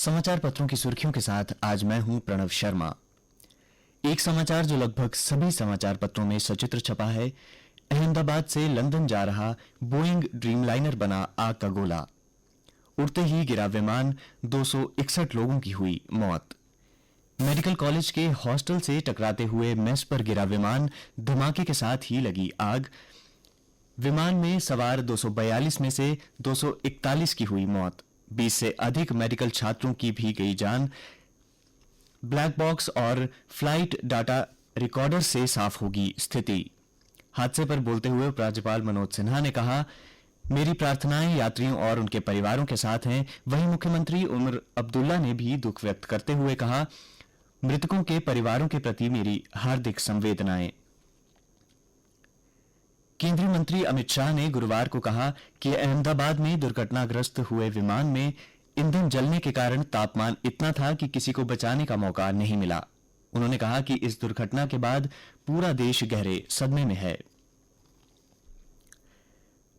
समाचार पत्रों की सुर्खियों के साथ आज मैं हूं प्रणव शर्मा। एक समाचार जो लगभग सभी समाचार पत्रों में सचित्र छपा है। अहमदाबाद से लंदन जा रहा बोइंग ड्रीमलाइनर बना आग का गोला, उड़ते ही गिरा विमान, 261 लोगों की हुई मौत। मेडिकल कॉलेज के हॉस्टल से टकराते हुए मेस पर गिरा विमान, धमाके के साथ ही लगी आग। विमान में सवार 242 में से 241 की हुई मौत, 20 से अधिक मेडिकल छात्रों की भी गई जान। ब्लैक बॉक्स और फ्लाइट डाटा रिकॉर्डर से साफ होगी स्थिति। हादसे पर बोलते हुए उपराज्यपाल मनोज सिन्हा ने कहा, मेरी प्रार्थनाएं यात्रियों और उनके परिवारों के साथ हैं। वहीं मुख्यमंत्री उमर अब्दुल्ला ने भी दुख व्यक्त करते हुए कहा, मृतकों के परिवारों के प्रति मेरी हार्दिक संवेदनाएं। केंद्रीय मंत्री अमित शाह ने गुरुवार को कहा कि अहमदाबाद में दुर्घटनाग्रस्त हुए विमान में ईंधन जलने के कारण तापमान इतना था कि किसी को बचाने का मौका नहीं मिला। उन्होंने कहा कि इस दुर्घटना के बाद पूरा देश गहरे सदमे में है।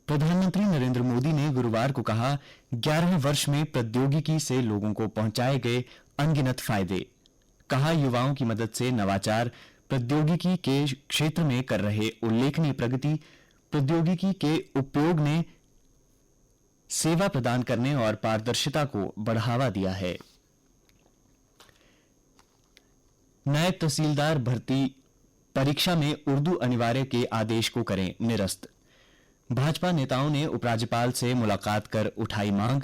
प्रधानमंत्री नरेंद्र मोदी ने गुरुवार को कहा, 11वें वर्ष में प्रौद्योगिकी से लोगों को पहुंचाए गए अनगिनत फायदे। कहा, युवाओं की मदद से नवाचार, प्रौद्योगिकी के क्षेत्र में कर रहे उल्लेखनीय प्रगति, प्रौद्योगिकी के उपयोग ने सेवा प्रदान करने और पारदर्शिता को बढ़ावा दिया है। नायब तहसीलदार भर्ती परीक्षा में उर्दू अनिवार्य के आदेश को करें निरस्त। भाजपा नेताओं ने उपराज्यपाल से मुलाकात कर उठाई मांग।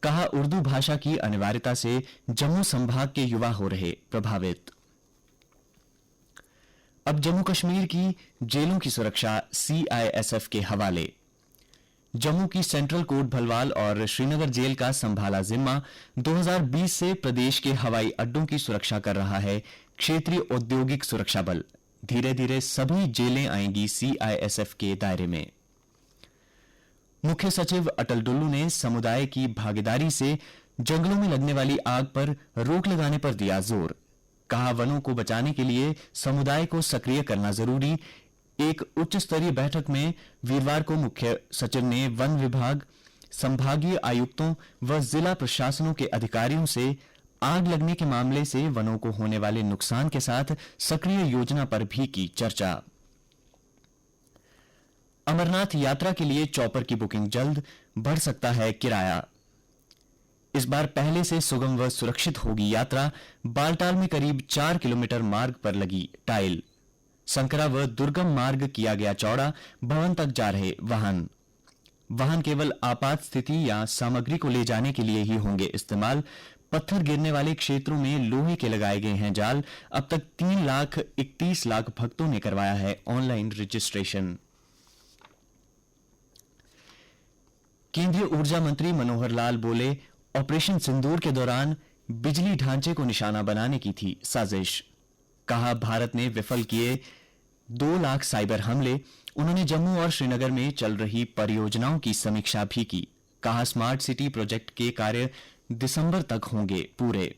कहा, उर्दू भाषा की अनिवार्यता से जम्मू संभाग के युवा हो रहे प्रभावित। अब जम्मू कश्मीर की जेलों की सुरक्षा सीआईएसएफ के हवाले। जम्मू की सेंट्रल कोर्ट भलवाल और श्रीनगर जेल का संभाला जिम्मा 2020 से प्रदेश के हवाई अड्डों की सुरक्षा कर रहा है क्षेत्रीय औद्योगिक सुरक्षा बल। धीरे धीरे सभी जेलें आएंगी सीआईएसएफ के दायरे में। मुख्य सचिव अटल डुल्लू ने समुदाय की भागीदारी से जंगलों में लगने वाली आग पर रोक लगाने पर दिया जोर। कहा, वनों को बचाने के लिए समुदाय को सक्रिय करना जरूरी। एक उच्च स्तरीय बैठक में वीरवार को मुख्य सचिव ने वन विभाग, संभागीय आयुक्तों व जिला प्रशासनों के अधिकारियों से आग लगने के मामले से वनों को होने वाले नुकसान के साथ सक्रिय योजना पर भी की चर्चा। अमरनाथ यात्रा के लिए चॉपर की बुकिंग जल्द, बढ़ सकता है किराया। इस बार पहले से सुगम व सुरक्षित होगी यात्रा। बालटाल में करीब 4 किलोमीटर मार्ग पर लगी टाइल। संकरा व दुर्गम मार्ग किया गया चौड़ा। भवन तक जा रहे वाहन केवल आपात स्थिति या सामग्री को ले जाने के लिए ही होंगे इस्तेमाल। पत्थर गिरने वाले क्षेत्रों में लोहे के लगाए गए हैं जाल। अब तक 3,31,00,000 भक्तों ने करवाया है ऑनलाइन रजिस्ट्रेशन। केंद्रीय ऊर्जा मंत्री मनोहर लाल बोले, ऑपरेशन सिंदूर के दौरान बिजली ढांचे को निशाना बनाने की थी साजिश। कहा, भारत ने विफल किए 2 लाख साइबर हमले। उन्होंने जम्मू और श्रीनगर में चल रही परियोजनाओं की समीक्षा भी की। कहा, स्मार्ट सिटी प्रोजेक्ट के कार्य दिसंबर तक होंगे पूरे।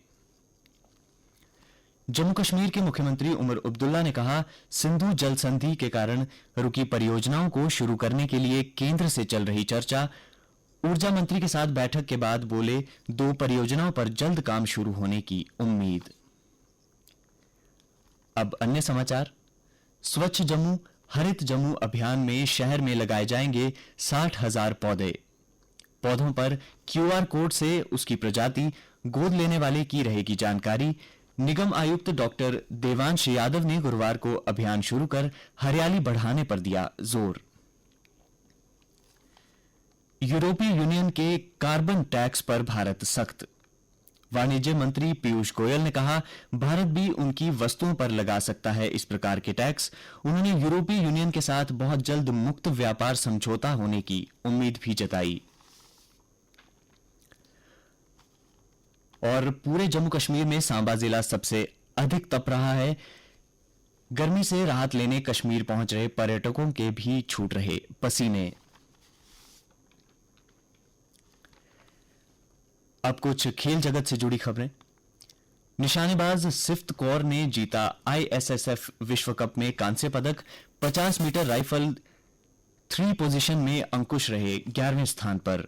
जम्मू कश्मीर के मुख्यमंत्री उमर अब्दुल्ला ने कहा, सिंधु जल संधि के कारण रुकी परियोजनाओं को शुरू करने के लिए केंद्र से चल रही चर्चा। ऊर्जा मंत्री के साथ बैठक के बाद बोले, 2 परियोजनाओं पर जल्द काम शुरू होने की उम्मीद। अब अन्य समाचार। स्वच्छ जम्मू, हरित जम्मू अभियान में शहर में लगाए जाएंगे 60,000 पौधे। पौधों पर क्यूआर कोड से उसकी प्रजाति, गोद लेने वाले की रहेगी जानकारी। निगम आयुक्त डॉक्टर देवांश यादव ने गुरुवार को अभियान शुरू कर हरियाली बढ़ाने पर दिया जोर। यूरोपीय यूनियन के कार्बन टैक्स पर भारत सख्त। वाणिज्य मंत्री पीयूष गोयल ने कहा, भारत भी उनकी वस्तुओं पर लगा सकता है इस प्रकार के टैक्स। उन्होंने यूरोपीय यूनियन के साथ बहुत जल्द मुक्त व्यापार समझौता होने की उम्मीद भी जताई। और पूरे जम्मू कश्मीर में सांबा जिला सबसे अधिक तप रहा है। गर्मी से राहत लेने कश्मीर पहुंच रहे पर्यटकों के भी छूट रहे पसीने। अब कुछ खेल जगत से जुड़ी खबरें। निशानेबाज सिफ्त कौर ने जीता आईएसएसएफ विश्व कप में कांस्य पदक। 50 मीटर राइफल 3 पोजीशन में अंकुश रहे 11वें स्थान पर।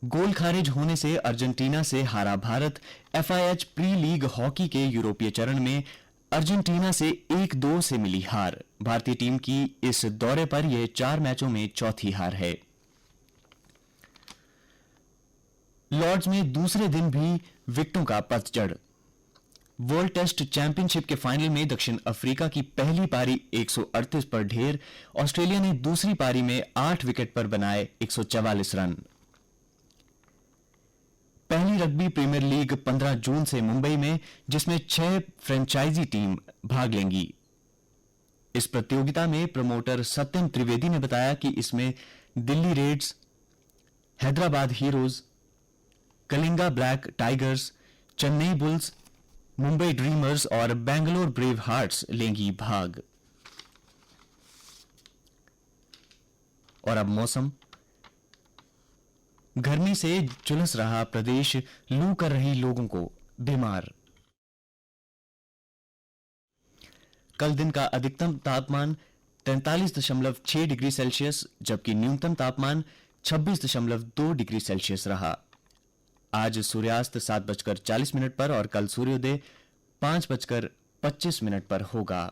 गोल खारिज होने से अर्जेंटीना से हारा Bharat. FIH pre league hockey के यूरोपीय चरण में अर्जेंटीना से 1-2 से मिली हार। भारतीय टीम की इस दौरे पर यह 4 मैचों में चौथी हार है। लॉर्ड्स में दूसरे दिन भी विकेटों का पतझड़। वर्ल्ड टेस्ट चैंपियनशिप के फाइनल में दक्षिण अफ्रीका की पहली पारी 138 पर ढेर। ऑस्ट्रेलिया ने दूसरी पारी में 8 विकेट पर बनाए 144 रन। पहली रग्बी प्रीमियर लीग 15 जून से मुंबई में, जिसमें 6 फ्रेंचाइजी टीम भाग लेंगी। इस प्रतियोगिता में प्रमोटर सत्यम त्रिवेदी ने बताया कि इसमें Delhi Reds, Hyderabad Heroes, Kalinga Black Tigers, Chennai Bulls, Mumbai Dreamers और बेंगलोर ब्रेव हार्ट्स लेंगी भाग। और अब मौसम। गर्मी से झुलस रहा प्रदेश, लू कर रही लोगों को बीमार। कल दिन का अधिकतम तापमान 43.6 डिग्री सेल्सियस जबकि न्यूनतम तापमान 26.2 डिग्री सेल्सियस रहा। आज सूर्यास्त 7:40 पर और कल सूर्योदय 5:25 पर होगा।